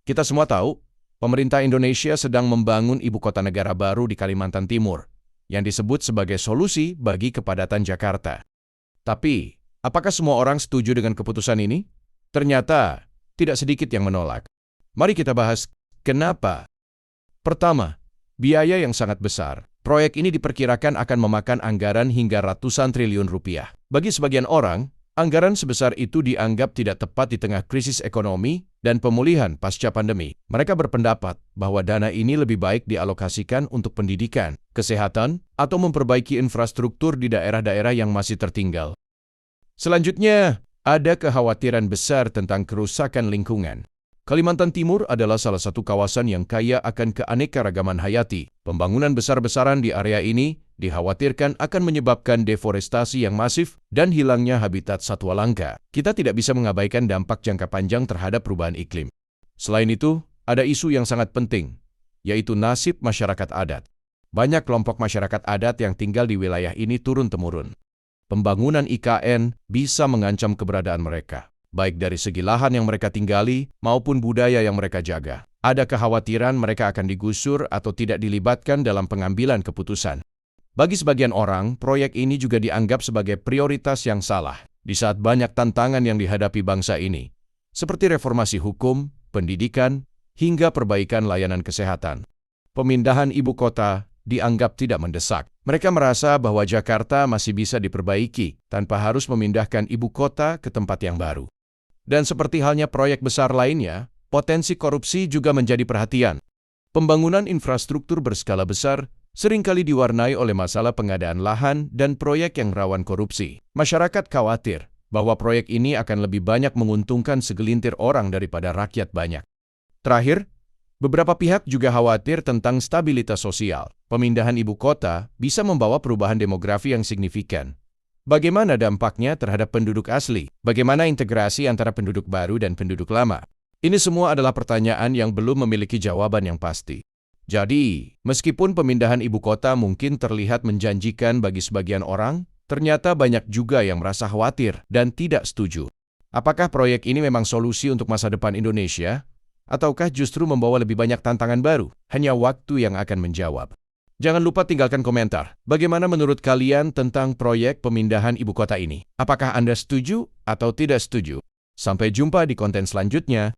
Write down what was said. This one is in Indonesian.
Kita semua tahu, pemerintah Indonesia sedang membangun ibu kota negara baru di Kalimantan Timur, yang disebut sebagai solusi bagi kepadatan Jakarta. Tapi, apakah semua orang setuju dengan keputusan ini? Ternyata, tidak sedikit yang menolak. Mari kita bahas kenapa. Pertama, biaya yang sangat besar. Proyek ini diperkirakan akan memakan anggaran hingga ratusan triliun rupiah. Bagi sebagian orang, anggaran sebesar itu dianggap tidak tepat di tengah krisis ekonomi dan pemulihan pasca pandemi. Mereka berpendapat bahwa dana ini lebih baik dialokasikan untuk pendidikan, kesehatan, atau memperbaiki infrastruktur di daerah-daerah yang masih tertinggal. Selanjutnya, ada kekhawatiran besar tentang kerusakan lingkungan. Kalimantan Timur adalah salah satu kawasan yang kaya akan keanekaragaman hayati. Pembangunan besar-besaran di area ini dikhawatirkan akan menyebabkan deforestasi yang masif dan hilangnya habitat satwa langka. Kita tidak bisa mengabaikan dampak jangka panjang terhadap perubahan iklim. Selain itu, ada isu yang sangat penting, yaitu nasib masyarakat adat. Banyak kelompok masyarakat adat yang tinggal di wilayah ini turun-temurun. Pembangunan IKN bisa mengancam keberadaan mereka, baik dari segi lahan yang mereka tinggali maupun budaya yang mereka jaga. Ada kekhawatiran mereka akan digusur atau tidak dilibatkan dalam pengambilan keputusan. Bagi sebagian orang, proyek ini juga dianggap sebagai prioritas yang salah di saat banyak tantangan yang dihadapi bangsa ini, seperti reformasi hukum, pendidikan, hingga perbaikan layanan kesehatan. Pemindahan ibu kota dianggap tidak mendesak. Mereka merasa bahwa Jakarta masih bisa diperbaiki tanpa harus memindahkan ibu kota ke tempat yang baru. Dan seperti halnya proyek besar lainnya, potensi korupsi juga menjadi perhatian. Pembangunan infrastruktur berskala besar seringkali diwarnai oleh masalah pengadaan lahan dan proyek yang rawan korupsi. Masyarakat khawatir bahwa proyek ini akan lebih banyak menguntungkan segelintir orang daripada rakyat banyak. Terakhir, beberapa pihak juga khawatir tentang stabilitas sosial. Pemindahan ibu kota bisa membawa perubahan demografi yang signifikan. Bagaimana dampaknya terhadap penduduk asli? Bagaimana integrasi antara penduduk baru dan penduduk lama? Ini semua adalah pertanyaan yang belum memiliki jawaban yang pasti. Jadi, meskipun pemindahan ibu kota mungkin terlihat menjanjikan bagi sebagian orang, ternyata banyak juga yang merasa khawatir dan tidak setuju. Apakah proyek ini memang solusi untuk masa depan Indonesia? Ataukah justru membawa lebih banyak tantangan baru? Hanya waktu yang akan menjawab. Jangan lupa tinggalkan komentar. Bagaimana menurut kalian tentang proyek pemindahan ibu kota ini? Apakah Anda setuju atau tidak setuju? Sampai jumpa di konten selanjutnya.